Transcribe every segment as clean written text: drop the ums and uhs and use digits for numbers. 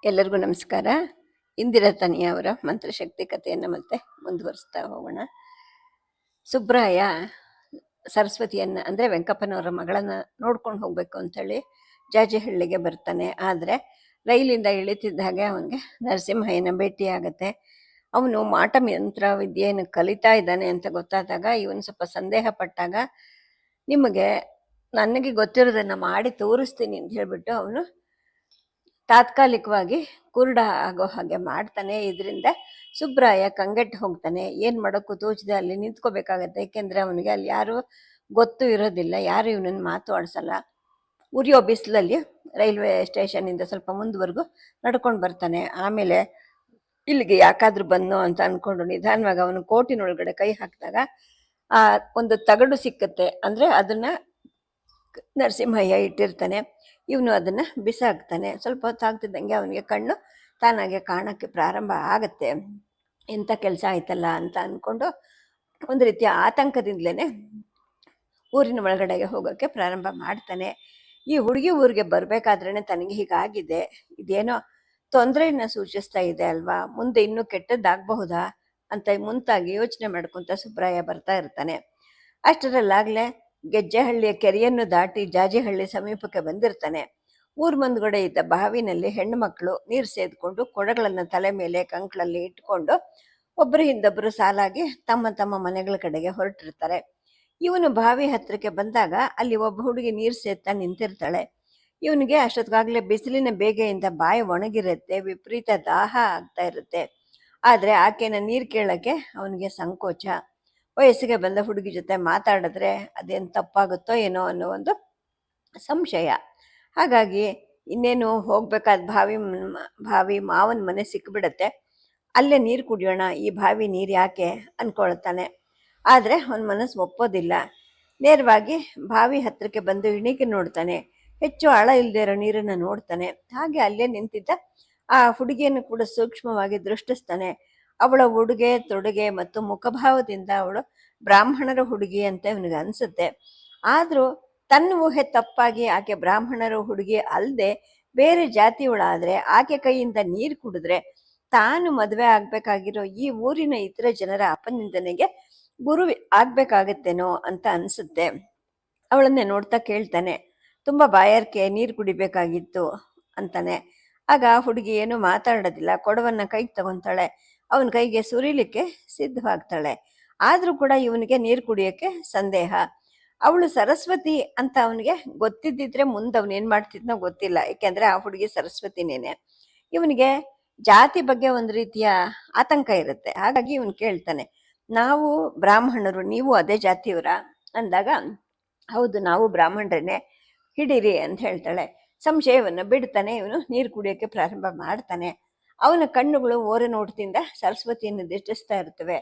ಎಲ್ಲರಿಗೂ ನಮಸ್ಕಾರ. ಇಂದಿರಾ ತನಿಯವರ ಮಂತ್ರಶಕ್ತಿ ಕಥೆಯನ್ನು ಮತ್ತೆ ಮುಂದುವರಿಸ್ತಾ ಹೋಗೋಣ. ಸುಬ್ರಾಯ ಸರಸ್ವತಿಯನ್ನ ಅಂದರೆ ವೆಂಕಪ್ಪನವರ ಮಗಳನ್ನ ನೋಡ್ಕೊಂಡು ಹೋಗ್ಬೇಕು ಅಂತೇಳಿ ಜಾಜಿಹಳ್ಳಿಗೆ ಬರ್ತಾನೆ. ಆದರೆ ರೈಲಿಂದ ಇಳಿತಿದ್ದ ಹಾಗೆ ಅವನಿಗೆ ನರಸಿಂಹಯ್ಯನ ಭೇಟಿ ಆಗತ್ತೆ. ಅವನು ಮಾಟ ಮಂತ್ರ ವಿದ್ಯೆಯನ್ನು ಕಲಿತಾ ಇದ್ದಾನೆ ಅಂತ ಗೊತ್ತಾದಾಗ ಇವನು ಸ್ವಲ್ಪ ಸಂದೇಹ ಪಟ್ಟಾಗ, ನನಗೆ ಗೊತ್ತಿರೋದನ್ನ ಮಾಡಿ ತೋರಿಸ್ತೀನಿ ಅಂತ ಹೇಳ್ಬಿಟ್ಟು ಅವನು ತಾತ್ಕಾಲಿಕವಾಗಿ ಕುರುಡ ಆಗೋ ಹಾಗೆ ಮಾಡ್ತಾನೆ. ಇದರಿಂದ ಸುಬ್ರಾಯ ಕಂಗೆಟ್ಟು ಹೋಗ್ತಾನೆ. ಏನು ಮಾಡೋಕ್ಕೂ ತೋಚದೆ ಅಲ್ಲಿ ನಿಂತ್ಕೋಬೇಕಾಗತ್ತೆ. ಏಕೆಂದರೆ ಅವನಿಗೆ ಅಲ್ಲಿ ಯಾರು ಗೊತ್ತು ಇರೋದಿಲ್ಲ, ಯಾರು ಇವನನ್ನು ಮಾತು ಆಡಿಸಲ್ಲ. ಉರಿಯೋ ಬಿಸಿಲಲ್ಲಿ ರೈಲ್ವೆ ಸ್ಟೇಷನಿಂದ ಸ್ವಲ್ಪ ಮುಂದುವರೆಗೂ ನಡ್ಕೊಂಡು ಬರ್ತಾನೆ. ಆಮೇಲೆ ಇಲ್ಲಿಗೆ ಯಾಕಾದ್ರೂ ಬಂದು ಅಂತ ಅಂದ್ಕೊಂಡು ನಿಧಾನವಾಗಿ ಅವನು ಕೋಟಿನೊಳಗಡೆ ಕೈ ಹಾಕಿದಾಗ ಆ ಒಂದು ತಗಡು ಸಿಕ್ಕತ್ತೆ. ಅಂದರೆ ಅದನ್ನ ನರಸಿಂಹಯ್ಯ ಇಟ್ಟಿರ್ತಾನೆ. ಇವನು ಅದನ್ನು ಬಿಸಾಕ್ತಾನೆ. ಸ್ವಲ್ಪ ಹೊತ್ತಾಗ್ತಿದ್ದಂಗೆ ಅವನಿಗೆ ಕಣ್ಣು ತಾನಾಗೆ ಕಾಣೋಕ್ಕೆ ಪ್ರಾರಂಭ ಆಗತ್ತೆ. ಎಂಥ ಕೆಲಸ ಆಯ್ತಲ್ಲ ಅಂತ ಅಂದ್ಕೊಂಡು ಒಂದು ರೀತಿಯ ಆತಂಕದಿಂದಲೇ ಊರಿನ ಒಳಗಡೆಗೆ ಹೋಗೋಕ್ಕೆ ಪ್ರಾರಂಭ ಮಾಡ್ತಾನೆ. ಈ ಹುಡುಗಿ ಊರಿಗೆ ಬರಬೇಕಾದ್ರೇ ತನಗೆ ಹೀಗಾಗಿದೆ, ಇದೇನೋ ತೊಂದರೆಯನ್ನು ಸೂಚಿಸ್ತಾ ಇದೆ ಅಲ್ವಾ, ಮುಂದೆ ಇನ್ನೂ ಕೆಟ್ಟದ್ದಾಗಬಹುದಾ ಅಂತ ಮುಂತಾಗಿ ಯೋಚನೆ ಮಾಡ್ಕೊತ ಸುಬ್ರಾಯ ಬರ್ತಾ ಇರ್ತಾನೆ. ಅಷ್ಟರಲ್ಲಾಗಲೇ ಗೆಜ್ಜೆಹಳ್ಳಿಯ ಕೆರೆಯನ್ನು ದಾಟಿ ಜಾಜಿಹಳ್ಳಿ ಸಮೀಪಕ್ಕೆ ಬಂದಿರ್ತಾನೆ. ಊರ್ ಮುಂದ್ಗಡೆ ಇದ್ದ ಬಾವಿನಲ್ಲಿ ಹೆಣ್ಣು ಮಕ್ಕಳು ನೀರು ಸೇದ್ಕೊಂಡು ಕೊಡಗಳನ್ನು ತಲೆ ಮೇಲೆ ಕಂಕಳಲ್ಲಿ ಇಟ್ಕೊಂಡು ಒಬ್ಬರು ಹಿಂದೊಬ್ಬರು ಸಾಲಾಗಿ ತಮ್ಮ ತಮ್ಮ ಮನೆಗಳ ಕಡೆಗೆ ಹೊರಟಿರ್ತಾರೆ. ಇವನು ಬಾವಿ ಹತ್ತಿರಕ್ಕೆ ಬಂದಾಗ ಅಲ್ಲಿ ಒಬ್ಬ ಹುಡುಗಿ ನೀರು ಸೇದ್ತಾ ನಿಂತಿರ್ತಾಳೆ. ಇವನಿಗೆ ಅಷ್ಟೊತ್ತಿಗಾಗಲೇ ಬಿಸಿಲಿನ ಬೇಗೆಯಿಂದ ಬಾಯಿ ಒಣಗಿರುತ್ತೆ, ವಿಪರೀತ ದಾಹ ಆಗ್ತಾ ಇರುತ್ತೆ. ಆದರೆ ಆಕೆನ ನೀರು ಕೇಳೋಕ್ಕೆ ಅವನಿಗೆ ಸಂಕೋಚ. ವಯಸ್ಸಿಗೆ ಬಂದ ಹುಡುಗಿ ಜೊತೆ ಮಾತಾಡಿದ್ರೆ ಅದೇನು ತಪ್ಪಾಗುತ್ತೋ ಏನೋ ಅನ್ನೋ ಒಂದು ಸಂಶಯ. ಹಾಗಾಗಿ ಇನ್ನೇನು ಹೋಗ್ಬೇಕಾದ ಬಾವಿ ಮಾವನ ಮನೆ ಸಿಕ್ಬಿಡತ್ತೆ. ಅಲ್ಲೇ ನೀರು ಕುಡಿಯೋಣ, ಈ ಬಾವಿ ನೀರು ಯಾಕೆ ಅಂದ್ಕೊಳ್ತಾನೆ. ಆದರೆ ಅವನ ಮನಸ್ಸು ಒಪ್ಪೋದಿಲ್ಲ. ನೇರವಾಗಿ ಬಾವಿ ಹತ್ತಿರಕ್ಕೆ ಬಂದು ಇಣಿಗೆ ನೋಡ್ತಾನೆ. ಹೆಚ್ಚು ಆಳ ಇಲ್ಲದೆ ಇರೋ ನೀರನ್ನು ನೋಡ್ತಾನೆ. ಹಾಗೆ ಅಲ್ಲೇ ನಿಂತಿದ್ದ ಆ ಹುಡುಗಿಯನ್ನು ಕೂಡ ಸೂಕ್ಷ್ಮವಾಗಿ ದೃಷ್ಟಿಸ್ತಾನೆ. ಅವಳ ಉಡುಗೆ ತೊಡುಗೆ ಮತ್ತು ಮುಖಭಾವದಿಂದ ಅವಳು ಬ್ರಾಹ್ಮಣರ ಹುಡುಗಿ ಅಂತ ಇವನಿಗೆ ಅನಿಸುತ್ತೆ. ಆದರೂ ತನ್ನ ಊಹೆ ತಪ್ಪಾಗಿ ಆಕೆ ಬ್ರಾಹ್ಮಣರ ಹುಡುಗಿ ಅಲ್ಲದೆ ಬೇರೆ ಜಾತಿಯವಳಾದರೆ ಆಕೆ ಕೈಯಿಂದ ನೀರು ಕುಡಿದ್ರೆ ತಾನು ಮದುವೆ ಆಗ್ಬೇಕಾಗಿರೋ ಈ ಊರಿನ ಇತರ ಜನರ ಅಪನಿಂದನೆಗೆ ಗುರು ಆಗ್ಬೇಕಾಗತ್ತೇನೋ ಅಂತ ಅನಿಸುತ್ತೆ. ಅವಳನ್ನೇ ನೋಡ್ತಾ ಕೇಳ್ತಾನೆ, ತುಂಬ ಬಾಯಾರಿಕೆ, ನೀರು ಕುಡಿಬೇಕಾಗಿತ್ತು ಅಂತಾನೆ. ಆಗ ಹುಡುಗಿ ಏನು ಮಾತಾಡೋದಿಲ್ಲ, ಕೊಡವನ್ನು ಕೈಗೆ ತಗೊತಾಳೆ. ಅವನ ಕೈಗೆ ಸುರಿಲಿಕ್ಕೆ ಸಿದ್ಧವಾಗ್ತಾಳೆ. ಆದರೂ ಕೂಡ ಇವನಿಗೆ ನೀರು ಕುಡಿಯೋಕ್ಕೆ ಸಂದೇಹ. ಅವಳು ಸರಸ್ವತಿ ಅಂತ ಅವನಿಗೆ ಗೊತ್ತಿದ್ದಿದ್ರೆ ಮುಂದೆ ಅವನು ಏನು ಮಾಡ್ತಿದ್ನೋ ಗೊತ್ತಿಲ್ಲ, ಏಕೆಂದರೆ ಆ ಹುಡುಗಿ ಸರಸ್ವತಿನೇನೆ. ಇವನಿಗೆ ಜಾತಿ ಬಗ್ಗೆ ಒಂದು ರೀತಿಯ ಆತಂಕ ಇರುತ್ತೆ. ಹಾಗಾಗಿ ಇವನು ಕೇಳ್ತಾನೆ, ನಾವು ಬ್ರಾಹ್ಮಣರು, ನೀವು ಅದೇ ಜಾತಿಯವರ ಅಂದಾಗ, ಹೌದು ನಾವು ಬ್ರಾಹ್ಮಣರೇನೆ, ಹಿಡೀರಿ ಅಂತ ಹೇಳ್ತಾಳೆ. ಸಂಶಯವನ್ನು ಬಿಡ್ತಾನೆ. ಇವನು ನೀರು ಕುಡಿಯೋಕ್ಕೆ ಪ್ರಾರಂಭ ಮಾಡ್ತಾನೆ. ಅವನ ಕಣ್ಣುಗಳು ಓರೆ ನೋಟದಿಂದ ಸರಸ್ವತಿಯನ್ನು ದಿಟ್ಟಿಸ್ತಾ ಇರ್ತವೆ.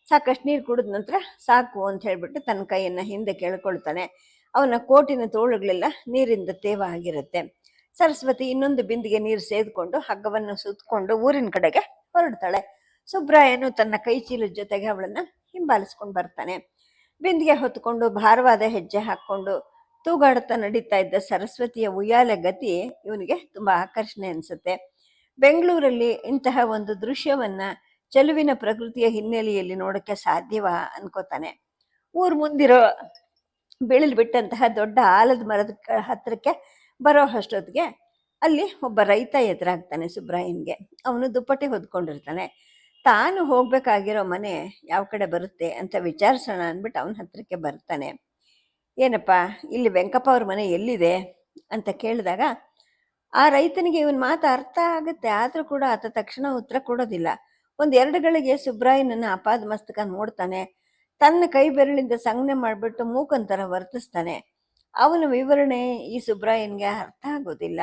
ಸಾಕಷ್ಟು ನೀರು ಕುಡಿದ ನಂತರ ಸಾಕು ಅಂತ ಹೇಳ್ಬಿಟ್ಟು ತನ್ನ ಕೈಯನ್ನು ಹಿಂದೆ ಕೇಳ್ಕೊಳ್ತಾನೆ. ಅವನ ಕೋಟಿನ ತೋಳುಗಳೆಲ್ಲ ನೀರಿಂದ ತೇವ ಆಗಿರುತ್ತೆ. ಸರಸ್ವತಿ ಇನ್ನೊಂದು ಬಿಂದಿಗೆ ನೀರು ಸೇದ್ಕೊಂಡು ಹಗ್ಗವನ್ನು ಸುತ್ತಕೊಂಡು ಊರಿನ ಕಡೆಗೆ ಹೊರಡ್ತಾಳೆ. ಸುಬ್ರಾಯನು ತನ್ನ ಕೈ ಚೀಲದ ಜೊತೆಗೆ ಅವಳನ್ನ ಹಿಂಬಾಲಿಸ್ಕೊಂಡು ಬರ್ತಾನೆ. ಬಿಂದಿಗೆ ಹೊತ್ಕೊಂಡು ಭಾರವಾದ ಹೆಜ್ಜೆ ಹಾಕ್ಕೊಂಡು ತೂಗಾಡುತ್ತಾ ನಡೀತಾ ಇದ್ದ ಸರಸ್ವತಿಯ ಉಯ್ಯಾಲೆ ಗತಿ ಇವನಿಗೆ ತುಂಬಾ ಆಕರ್ಷಣೆ ಅನಿಸುತ್ತೆ. ಬೆಂಗಳೂರಲ್ಲಿ ಇಂತಹ ಒಂದು ದೃಶ್ಯವನ್ನ ಚೆಲುವಿನ ಪ್ರಕೃತಿಯ ಹಿನ್ನೆಲೆಯಲ್ಲಿ ನೋಡೋಕ್ಕೆ ಸಾಧ್ಯವಾ ಅನ್ಕೋತಾನೆ. ಊರ್ ಮುಂದಿರೋ ಬೆಳಲ್ ಬಿಟ್ಟಂತಹ ದೊಡ್ಡ ಆಲದ ಮರದ ಹತ್ತಿರಕ್ಕೆ ಬರೋ ಅಷ್ಟೊತ್ತಿಗೆ ಅಲ್ಲಿ ಒಬ್ಬ ರೈತ ಎದುರಾಗ್ತಾನೆ ಸುಬ್ರಾಯನ್ಗೆ. ಅವನು ದುಪ್ಪಟ್ಟಿ ಹೊದ್ಕೊಂಡಿರ್ತಾನೆ. ತಾನು ಹೋಗ್ಬೇಕಾಗಿರೋ ಮನೆ ಯಾವ ಕಡೆ ಬರುತ್ತೆ ಅಂತ ವಿಚಾರಿಸೋಣ ಅಂದ್ಬಿಟ್ಟು ಅವನ ಹತ್ರಕ್ಕೆ ಬರ್ತಾನೆ. ಏನಪ್ಪ, ಇಲ್ಲಿ ವೆಂಕಪ್ಪ ಅವ್ರ ಮನೆ ಎಲ್ಲಿದೆ ಅಂತ ಕೇಳಿದಾಗ ಆ ರೈತನಿಗೆ ಇವನ್ ಮಾತು ಅರ್ಥ ಆಗುತ್ತೆ. ಆದ್ರೂ ಕೂಡ ಆತ ತಕ್ಷಣ ಉತ್ತರ ಕೊಡೋದಿಲ್ಲ. ಒಂದೆರಡು ಗಳಿಗೆ ಸುಬ್ರಾಯನನ್ನ ಅಪಾದ ಮಸ್ತಕ ನೋಡ್ತಾನೆ. ತನ್ನ ಕೈ ಬೆರಳಿಂದ ಸಂಜ್ಞೆ ಮಾಡ್ಬಿಟ್ಟು ಮೂಕಂತರ ವರ್ತಿಸ್ತಾನೆ. ಅವನ ವಿವರಣೆ ಈ ಸುಬ್ರಾಯನ್ಗೆ ಅರ್ಥ ಆಗೋದಿಲ್ಲ.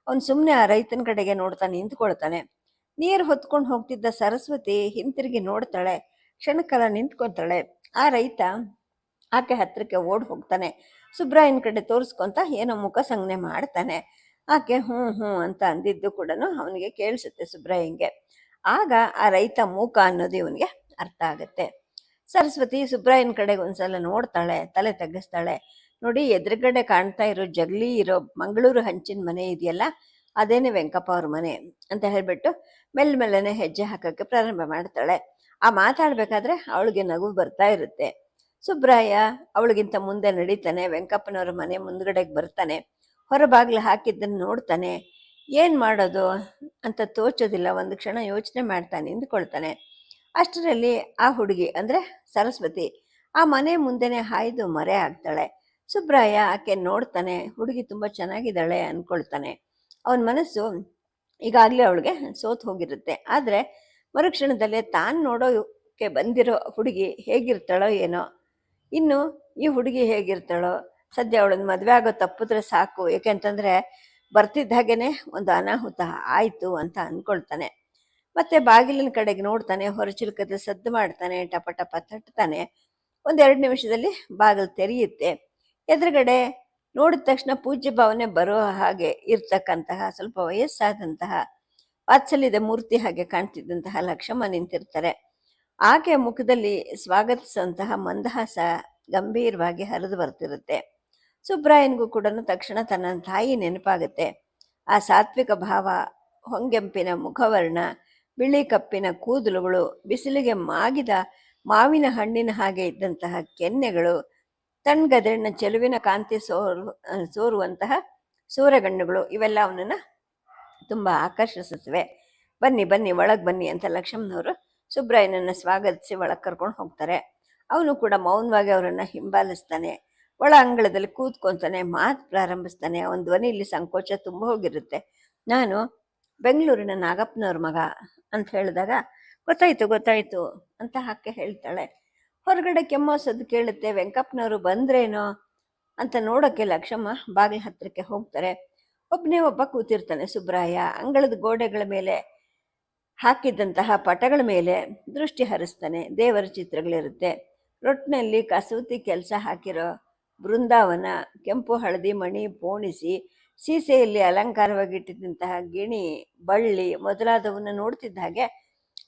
ಅವನು ಸುಮ್ಮನೆ ಆ ರೈತನ ಕಡೆಗೆ ನೋಡ್ತಾ ನಿಂತ್ಕೊಳ್ತಾನೆ. ನೀರು ಹೊತ್ಕೊಂಡು ಹೋಗ್ತಿದ್ದ ಸರಸ್ವತಿ ಹಿಂತಿರುಗಿ ನೋಡ್ತಾಳೆ. ಕ್ಷಣಕಾಲ ನಿಂತ್ಕೊತಾಳೆ. ಆ ರೈತ ಆಕೆ ಹತ್ರಕ್ಕೆ ಓಡ್ ಹೋಗ್ತಾನೆ. ಸುಬ್ರಾಯನ್ ಕಡೆ ತೋರಿಸ್ಕೊಂತ ಏನೋ ಮುಖ ಸಂಜ್ಞೆ ಮಾಡ್ತಾನೆ. ಆಕೆ ಹ್ಞೂ ಹ್ಞೂ ಅಂತ ಅಂದಿದ್ದು ಕೂಡ ಅವನಿಗೆ ಕೇಳಿಸುತ್ತೆ ಸುಬ್ರಾಯನ್ಗೆ. ಆಗ ಆ ರೈತ ಮೂಕ ಅನ್ನೋದು ಇವನಿಗೆ ಅರ್ಥ ಆಗತ್ತೆ. ಸರಸ್ವತಿ ಸುಬ್ರಾಯನ್ ಕಡೆಗೆ ಒಂದ್ಸಲ ನೋಡ್ತಾಳೆ, ತಲೆ ತಗ್ಗಿಸ್ತಾಳೆ. ನೋಡಿ, ಎದುರುಗಡೆ ಕಾಣ್ತಾ ಇರೋ ಜಗಲಿ ಇರೋ ಮಂಗಳೂರು ಹಂಚಿನ ಮನೆ ಇದೆಯಲ್ಲ, ಅದೇನೆ ವೆಂಕಪ್ಪ ಅವ್ರ ಮನೆ ಅಂತ ಹೇಳ್ಬಿಟ್ಟು ಮೆಲ್ಲನೆ ಹೆಜ್ಜೆ ಹಾಕಕ್ಕೆ ಪ್ರಾರಂಭ ಮಾಡ್ತಾಳೆ. ಆ ಮಾತಾಡ್ಬೇಕಾದ್ರೆ ಅವಳಿಗೆ ನಗು ಬರ್ತಾ ಇರುತ್ತೆ. ಸುಬ್ರಾಯ ಅವಳಿಗಿಂತ ಮುಂದೆ ನಡೀತಾನೆ, ವೆಂಕಪ್ಪನವ್ರ ಮನೆ ಮುಂದ್ಗಡೆಗೆ ಬರ್ತಾನೆ, ಹೊರಬಾಗ್ಲು ಹಾಕಿದ್ದನ್ನು ನೋಡ್ತಾನೆ. ಏನ್ ಮಾಡೋದು ಅಂತ ತೋಚೋದಿಲ್ಲ. ಒಂದು ಕ್ಷಣ ಯೋಚನೆ ಮಾಡ್ತಾನೆ, ನಿಂತ್ಕೊಳ್ತಾನೆ. ಅಷ್ಟರಲ್ಲಿ ಆ ಹುಡುಗಿ ಅಂದ್ರೆ ಸರಸ್ವತಿ ಆ ಮನೆ ಮುಂದೆನೆ ಹಾಯ್ದು ಮರೆ ಆಗ್ತಾಳೆ. ಸುಬ್ರಾಯ ಆಕೆ ನೋಡ್ತಾನೆ, ಹುಡುಗಿ ತುಂಬಾ ಚೆನ್ನಾಗಿದ್ದಾಳೆ ಅನ್ಕೊಳ್ತಾನೆ. ಅವನ ಮನಸ್ಸು ಈಗಾಗಲೇ ಅವಳಿಗೆ ಸೋತ್ ಹೋಗಿರುತ್ತೆ. ಆದ್ರೆ ಮರುಕ್ಷಣದಲ್ಲೇ ತಾನು ನೋಡೋಕೆ ಬಂದಿರೋ ಹುಡುಗಿ ಹೇಗಿರ್ತಾಳೋ ಏನೋ, ಇನ್ನು ಈ ಹುಡುಗಿ ಹೇಗಿರ್ತಾಳೋ, ಸದ್ಯ ಅವಳನ್ನ ಮದುವೆ ಆಗೋ ತಪ್ಪಿದ್ರೆ ಸಾಕು, ಏಕೆಂತಂದ್ರೆ ಬರ್ತಿದ್ದ ಹಾಗೇನೆ ಒಂದು ಅನಾಹುತ ಆಯ್ತು ಅಂತ ಅನ್ಕೊಳ್ತಾನೆ. ಮತ್ತೆ ಬಾಗಿಲಿನ ಕಡೆಗೆ ನೋಡ್ತಾನೆ, ಹೊರಚಿಲುಕದ ಸದ್ದು ಮಾಡ್ತಾನೆ, ಟಪ ಟಪ ತಟ್ತಾನೆ. 1-2 ನಿಮಿಷದಲ್ಲಿ ಬಾಗಿಲು ತೆರೆಯುತ್ತೆ. ಎದುರುಗಡೆ ನೋಡಿದ ತಕ್ಷಣ ಪೂಜ್ಯ ಭಾವನೆ ಬರೋ ಹಾಗೆ ಇರ್ತಕ್ಕಂತಹ ಸ್ವಲ್ಪ ವಯಸ್ಸಾದಂತಹ ವಾತ್ಸಲ್ಯದ ಮೂರ್ತಿ ಹಾಗೆ ಕಾಣ್ತಿದ್ದಂತಹ ಲಕ್ಷ್ಮಮ್ಮ ನಿಂತಿರ್ತಾರೆ. ಆಕೆ ಮುಖದಲ್ಲಿ ಸ್ವಾಗತಿಸುವಂತಹ ಮಂದಹಾಸ ಗಂಭೀರವಾಗಿ ಹರಿದು ಬರ್ತಿರುತ್ತೆ. ಸುಬ್ರಾಯನ್ಗೂ ಕೂಡ ತಕ್ಷಣ ತನ್ನ ತಾಯಿ ನೆನಪಾಗುತ್ತೆ. ಆ ಸಾತ್ವಿಕ ಭಾವ, ಹೊಂಗೆಂಪಿನ ಮುಖವರ್ಣ, ಬಿಳಿ ಕಪ್ಪಿನ ಕೂದಲುಗಳು, ಬಿಸಿಲಿಗೆ ಮಾಗಿದ ಮಾವಿನ ಹಣ್ಣಿನ ಹಾಗೆ ಇದ್ದಂತಹ ಕೆನ್ನೆಗಳು, ತಣ್ಣಗದಣ್ಣ ಚೆಲುವಿನ ಕಾಂತಿ ಸೋರುವಂತಹ ಸೂರಗಣ್ಣುಗಳು, ಇವೆಲ್ಲ ಅವನನ್ನ ತುಂಬಾ ಆಕರ್ಷಿಸುತ್ತವೆ. ಬನ್ನಿ ಬನ್ನಿ ಒಳಗ್ ಬನ್ನಿ ಅಂತ ಲಕ್ಷ್ಮಣನವರು ಸುಬ್ರಾಯನನ್ನ ಸ್ವಾಗತಿಸಿ ಒಳಗ್ ಕರ್ಕೊಂಡು ಹೋಗ್ತಾರೆ. ಅವನು ಕೂಡ ಮೌನವಾಗಿ ಅವರನ್ನ ಹಿಂಬಾಲಿಸ್ತಾನೆ. ಒಳ ಅಂಗಳದಲ್ಲಿ ಕೂತ್ಕೊಂತಾನೆ, ಮಾತು ಪ್ರಾರಂಭಿಸ್ತಾನೆ. ಅವನ ಧ್ವನಿಯಲ್ಲಿ ಸಂಕೋಚ ತುಂಬ ಹೋಗಿರುತ್ತೆ. ನಾನು ಬೆಂಗಳೂರಿನ ನಾಗಪ್ಪನವ್ರ ಮಗ ಅಂತ ಹೇಳಿದಾಗ ಗೊತ್ತಾಯ್ತು ಅಂತ ಹಾಕಿ ಹೇಳ್ತಾಳೆ. ಹೊರಗಡೆ ಕೆಮ್ಮೋಸದ್ದು ಕೇಳುತ್ತೆ. ವೆಂಕಪ್ಪನವರು ಬಂದ್ರೇನೋ ಅಂತ ನೋಡೋಕ್ಕೆ ಲಕ್ಷ್ಮಮ್ಮ ಬಾಗಿಲ ಹತ್ರಕ್ಕೆ ಹೋಗ್ತಾರೆ. ಒಬ್ಬನೇ ಒಬ್ಬ ಕೂತಿರ್ತಾನೆ ಸುಬ್ರಾಯ. ಅಂಗಳದ ಗೋಡೆಗಳ ಮೇಲೆ ಹಾಕಿದ್ದಂತಹ ಪಟಗಳ ಮೇಲೆ ದೃಷ್ಟಿ ಹರಿಸ್ತಾನೆ. ದೇವರ ಚಿತ್ರಗಳಿರುತ್ತೆ. ರೊಟ್ಟಿನಲ್ಲಿ ಕಸೂತಿ ಕೆಲಸ ಹಾಕಿರೋ ಬೃಂದಾವನ, ಕೆಂಪು ಹಳದಿ ಮಣಿ ಪೋಣಿಸಿ ಸೀಸೆಯಲ್ಲಿ ಅಲಂಕಾರವಾಗಿಟ್ಟಿದ್ದಂತಹ ಗಿಣಿ, ಬಳ್ಳಿ ಮೊದಲಾದವನ್ನ ನೋಡ್ತಿದ್ದ ಹಾಗೆ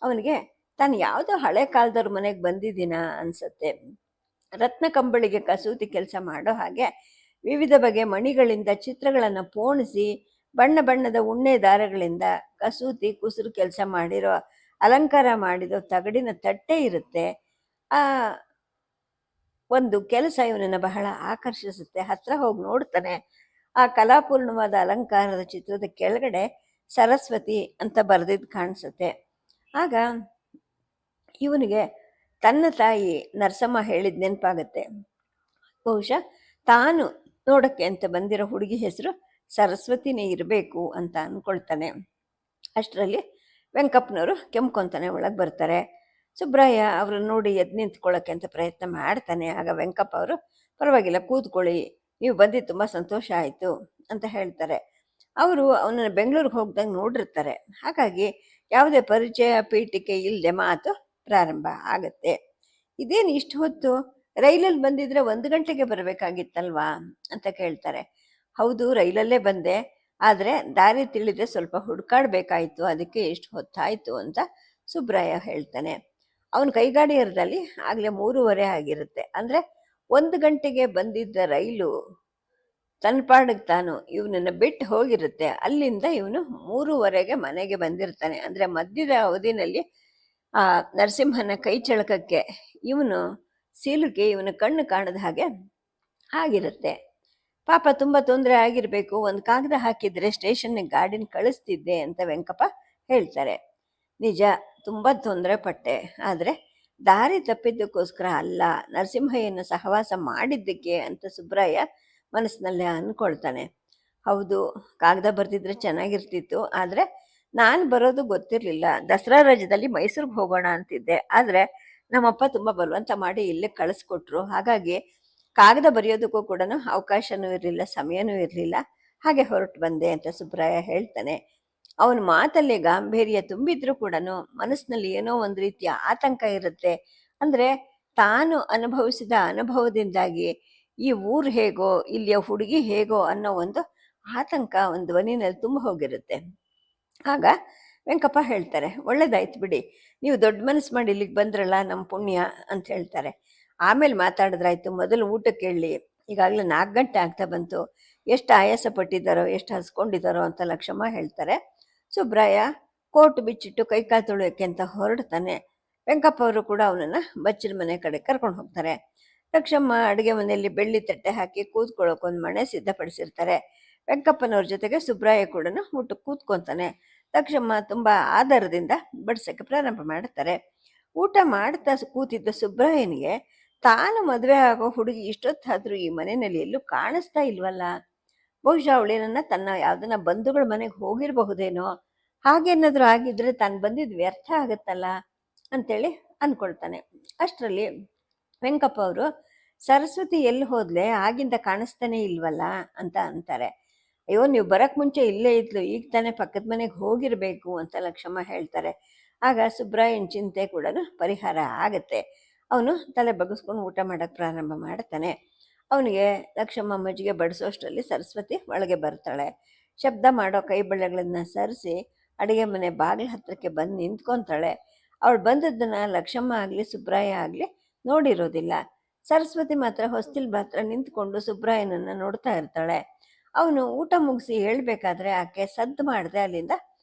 ಅವನಿಗೆ ತಾನು ಯಾವುದೋ ಹಳೆ ಕಾಲದವ್ರ ಮನೆಗೆ ಬಂದಿದ್ದೀನ ಅನ್ಸತ್ತೆ. ರತ್ನ ಕಂಬಳಿಗೆ ಕಸೂತಿ ಕೆಲಸ ಮಾಡೋ ಹಾಗೆ ವಿವಿಧ ಬಗೆಯ ಮಣಿಗಳಿಂದ ಚಿತ್ರಗಳನ್ನು ಪೋಣಿಸಿ ಬಣ್ಣ ಬಣ್ಣದ ಉಣ್ಣೆ ದಾರಗಳಿಂದ ಕಸೂತಿ ಕುಸುರು ಕೆಲಸ ಮಾಡಿರೋ ಅಲಂಕಾರ ಮಾಡಿರೋ ತಗಡಿನ ತಟ್ಟೆ ಇರುತ್ತೆ. ಆ ಒಂದು ಕೆಲಸ ಇವನನ್ನು ಬಹಳ ಆಕರ್ಷಿಸುತ್ತೆ. ಹತ್ರ ಹೋಗಿ ನೋಡ್ತಾನೆ. ಆ ಕಲಾಪೂರ್ಣವಾದ ಅಲಂಕಾರದ ಚಿತ್ರದ ಕೆಳಗಡೆ ಸರಸ್ವತಿ ಅಂತ ಬರೆದಿದ್ದು ಕಾಣಿಸುತ್ತೆ. ಆಗ ಇವನಿಗೆ ತನ್ನ ತಾಯಿ ನರಸಮ್ಮ ಹೇಳಿದ ನೆನಪಾಗತ್ತೆ. ಬಹುಶಃ ತಾನು ನೋಡಕ್ಕೆ ಅಂತ ಬಂದಿರೋ ಹುಡುಗಿ ಹೆಸರು ಸರಸ್ವತಿನೇ ಇರಬೇಕು ಅಂತ ಅನ್ಕೊಳ್ತಾನೆ. ಅಷ್ಟರಲ್ಲಿ ವೆಂಕಪ್ಪನವರು ಕೆಮ್ಕೊಂತಾನೆ ಒಳಗೆ ಬರ್ತಾರೆ. ಸುಬ್ರಾಯ ಅವ್ರನ್ನ ನೋಡಿ ಎದ್ದು ನಿಂತ್ಕೊಳ್ಳೋಕ್ಕೆ ಅಂತ ಪ್ರಯತ್ನ ಮಾಡ್ತಾನೆ. ಆಗ ವೆಂಕಪ್ಪ ಅವರು ಪರವಾಗಿಲ್ಲ ಕೂತ್ಕೊಳ್ಳಿ, ನೀವು ಬಂದಿದ್ದು ತುಂಬ ಸಂತೋಷ ಆಯಿತು ಅಂತ ಹೇಳ್ತಾರೆ. ಅವರು ಅವನನ್ನು ಬೆಂಗಳೂರಿಗೆ ಹೋಗ್ದಂಗೆ ನೋಡಿರ್ತಾರೆ. ಹಾಗಾಗಿ ಯಾವುದೇ ಪರಿಚಯ ಪೀಠಿಕೆ ಇಲ್ಲದೆ ಮಾತು ಪ್ರಾರಂಭ ಆಗತ್ತೆ. ಇದೇನು ಇಷ್ಟು ಹೊತ್ತು, ರೈಲಲ್ಲಿ ಬಂದಿದ್ರೆ 1 ಗಂಟೆಗೆ ಬರಬೇಕಾಗಿತ್ತಲ್ವಾ ಅಂತ ಕೇಳ್ತಾರೆ. ಹೌದು, ರೈಲಲ್ಲೇ ಬಂದೆ, ಆದರೆ ದಾರಿ ತಿಳಿದೆ ಸ್ವಲ್ಪ ಹುಡುಕಾಡ್ಬೇಕಾಯ್ತು, ಅದಕ್ಕೆ ಎಷ್ಟು ಹೊತ್ತಾಯ್ತು ಅಂತ ಸುಬ್ರಾಯ ಹೇಳ್ತಾನೆ. ಅವನ ಕೈಗಾಡಿಯರದಲ್ಲಿ ಆಗಲೇ 3:15 ಆಗಿರುತ್ತೆ. ಅಂದರೆ 1 ಗಂಟೆಗೆ ಬಂದಿದ್ದ ರೈಲು ತನ್ನ ಪಾಡಿಗೆ ತಾನು ಇವನನ್ನು ಬಿಟ್ಟು ಹೋಗಿರುತ್ತೆ. ಅಲ್ಲಿಂದ ಇವನು 3:15ಗೆ ಮನೆಗೆ ಬಂದಿರ್ತಾನೆ. ಅಂದರೆ ಮಧ್ಯದ ಅವಧಿನಲ್ಲಿ ಆ ನರಸಿಂಹನ ಕೈ ಚಳಕಕ್ಕೆ ಇವನು ಸೀಲುಗೆ ಇವನ ಕಣ್ಣು ಕಾಣದ ಹಾಗೆ ಆಗಿರುತ್ತೆ. ಪಾಪ ತುಂಬ ತೊಂದರೆ ಆಗಿರಬೇಕು, ಒಂದು ಕಾಗದ ಹಾಕಿದ್ರೆ ಸ್ಟೇಷನ್ಗೆ ಗಾಡಿನ ಕಳಿಸ್ತಿದ್ದೆ ಅಂತ ವೆಂಕಪ್ಪ ಹೇಳ್ತಾರೆ. ನಿಜ, ತುಂಬ ತೊಂದರೆ ಪಟ್ಟೆ, ಆದರೆ ದಾರಿ ತಪ್ಪಿದ್ದಕ್ಕೋಸ್ಕರ ಅಲ್ಲ, ನರಸಿಂಹಯ್ಯನ ಸಹವಾಸ ಮಾಡಿದ್ದಕ್ಕೆ ಅಂತ ಸುಬ್ರಾಯ ಮನಸ್ಸಿನಲ್ಲೇ ಅಂದ್ಕೊಳ್ತಾನೆ. ಹೌದು, ಕಾಗದ ಬರ್ತಿದ್ರೆ ಚೆನ್ನಾಗಿರ್ತಿತ್ತು, ಆದರೆ ನಾನು ಬರೋದು ಗೊತ್ತಿರಲಿಲ್ಲ. ದಸರಾ ರಜದಲ್ಲಿ ಮೈಸೂರಿಗೆ ಹೋಗೋಣ ಅಂತಿದ್ದೆ, ಆದರೆ ನಮ್ಮಪ್ಪ ತುಂಬ ಬಲವಂತ ಮಾಡಿ ಇಲ್ಲೇ ಕಳಿಸ್ಕೊಟ್ರು. ಹಾಗಾಗಿ ಕಾಗದ ಬರೆಯೋದಕ್ಕೂ ಕೂಡ ಅವಕಾಶನೂ ಇರಲಿಲ್ಲ, ಸಮಯನೂ ಇರಲಿಲ್ಲ, ಹಾಗೆ ಹೊರಟು ಬಂದೆ ಅಂತ ಸುಬ್ರಾಯ ಹೇಳ್ತಾನೆ. ಅವನ ಮಾತಲ್ಲಿ ಗಾಂಭೀರ್ಯ ತುಂಬಿದ್ರೂ ಕೂಡ ಮನಸ್ಸಿನಲ್ಲಿ ಏನೋ ಒಂದು ರೀತಿಯ ಆತಂಕ ಇರುತ್ತೆ. ಅಂದರೆ ತಾನು ಅನುಭವಿಸಿದ ಅನುಭವದಿಂದಾಗಿ ಈ ಊರು ಹೇಗೋ, ಇಲ್ಲಿಯ ಹುಡುಗಿ ಹೇಗೋ ಅನ್ನೋ ಒಂದು ಆತಂಕ ಒಂದು ಧ್ವನಿನಲ್ಲಿ ತುಂಬ ಹೋಗಿರುತ್ತೆ. ಆಗ ವೆಂಕಪ್ಪ ಹೇಳ್ತಾರೆ, ಒಳ್ಳೇದಾಯ್ತು ಬಿಡಿ, ನೀವು ದೊಡ್ಡ ಮನಸ್ಸು ಮಾಡಿ ಇಲ್ಲಿಗೆ ಬಂದ್ರಲ್ಲ, ನಮ್ಮ ಪುಣ್ಯ ಅಂತ ಹೇಳ್ತಾರೆ. ಆಮೇಲೆ ಮಾತಾಡಿದ್ರಾಯ್ತು, ಮೊದಲು ಊಟಕ್ಕೆ ಹೇಳಿ, ಈಗಾಗಲೇ 4 ಗಂಟೆ ಆಗ್ತಾ ಬಂತು, ಎಷ್ಟು ಆಯಾಸ ಪಟ್ಟಿದ್ದಾರೋ, ಎಷ್ಟು ಹಸ್ಕೊಂಡಿದ್ದಾರೋ ಅಂತ ಲಕ್ಷಮ್ಮ ಹೇಳ್ತಾರೆ. ಸುಬ್ರಾಯ ಕೋಟು ಬಿಚ್ಚಿಟ್ಟು ಕೈಕಾಲು ತೊಳೆಯೋಕ್ಕೆ ಅಂತ ಹೊರಡ್ತಾನೆ. ವೆಂಕಪ್ಪ ಅವರು ಕೂಡ ಅವನನ್ನು ಬಚ್ಚಲ ಮನೆ ಕಡೆ ಕರ್ಕೊಂಡು ಹೋಗ್ತಾರೆ. ಲಕ್ಷಮ್ಮ ಅಡುಗೆ ಮನೆಯಲ್ಲಿ ಬೆಳ್ಳಿ ತಟ್ಟೆ ಹಾಕಿ ಕೂತ್ಕೊಳ್ಳೋಕೊಂದು ಮಣೆ ಸಿದ್ಧಪಡಿಸಿರ್ತಾರೆ. ವೆಂಕಪ್ಪನವ್ರ ಜೊತೆಗೆ ಸುಬ್ರಾಯ ಕೂಡ ಊಟಕ್ಕೆ ಕೂತ್ಕೊತಾನೆ. ಲಕ್ಷಮ್ಮ ತುಂಬ ಆಧಾರದಿಂದ ಬಡಿಸೋಕ್ಕೆ ಪ್ರಾರಂಭ ಮಾಡ್ತಾರೆ. ಊಟ ಮಾಡ್ತಾ ಕೂತಿದ್ದ ಸುಬ್ರಾಯನಿಗೆ ತಾನು ಮದುವೆ ಆಗೋ ಹುಡುಗಿ ಇಷ್ಟೊತ್ತಾದರೂ ಈ ಮನೆಯಲ್ಲಿ ಎಲ್ಲೂ ಕಾಣಿಸ್ತಾ ಇಲ್ವಲ್ಲ, ಬಹುಶಃ ಅವಳೇನನ್ನ ತನ್ನ ಯಾವ್ದನ್ನ ಬಂಧುಗಳ ಮನೆಗೆ ಹೋಗಿರಬಹುದೇನೋ, ಹಾಗೇನಾದ್ರೂ ಆಗಿದ್ರೆ ತಾನು ಬಂದಿದ್ದು ವ್ಯರ್ಥ ಆಗತ್ತಲ್ಲ ಅಂತೇಳಿ ಅಂದ್ಕೊಳ್ತಾನೆ. ಅಷ್ಟರಲ್ಲಿ ವೆಂಕಪ್ಪ ಅವರು ಸರಸ್ವತಿ ಎಲ್ಲಿ ಹೋದ್ಲೆ, ಆಗಿಂದ ಕಾಣಿಸ್ತಾನೆ ಇಲ್ವಲ್ಲ ಅಂತ ಅಂತಾರೆ. ಅಯ್ಯೋ, ನೀವು ಬರಕ್ ಮುಂಚೆ ಇಲ್ಲೇ ಇದ್ಲು, ಈಗ ತಾನೇ ಪಕ್ಕದ ಮನೆಗೆ ಹೋಗಿರ್ಬೇಕು ಅಂತ ಲಕ್ಷಮ್ಮ ಹೇಳ್ತಾರೆ. ಆಗ ಸುಬ್ರಾಯನ್ ಚಿಂತೆ ಕೂಡ ಪರಿಹಾರ ಆಗತ್ತೆ. ಅವನು ತಲೆ ಬಗ್ಗಿಸ್ಕೊಂಡು ಊಟ ಮಾಡೋಕ್ಕೆ ಪ್ರಾರಂಭ ಮಾಡ್ತಾನೆ. ಅವನಿಗೆ ಲಕ್ಷಮ್ಮ ಮಜ್ಜಿಗೆ ಬಡಿಸೋಷ್ಟರಲ್ಲಿ ಸರಸ್ವತಿ ಒಳಗೆ ಬರ್ತಾಳೆ. ಶಬ್ದ ಮಾಡೋ ಕೈ ಬಳೆಗಳನ್ನ ಸರಿಸಿ ಅಡುಗೆ ಮನೆ ಬಾಗಿಲ ಹತ್ರಕ್ಕೆ ಬಂದು ನಿಂತ್ಕೊತಾಳೆ. ಅವಳು ಬಂದದ್ದನ್ನು ಲಕ್ಷಮ್ಮ ಆಗಲಿ ಸುಬ್ರಾಯ ಆಗಲಿ ನೋಡಿರೋದಿಲ್ಲ. ಸರಸ್ವತಿ ಮಾತ್ರ ಹೊಸ್ತಿಲ್ ಮಾತ್ರ ನಿಂತ್ಕೊಂಡು ಸುಬ್ರಾಯನನ್ನು ನೋಡ್ತಾ ಇರ್ತಾಳೆ. ಅವನು ಊಟ ಮುಗಿಸಿ ಹೇಳ್ಬೇಕಾದ್ರೆ ಆಕೆ ಸದ್ದು ಮಾಡದೆ ಅಲ್ಲಿಂದ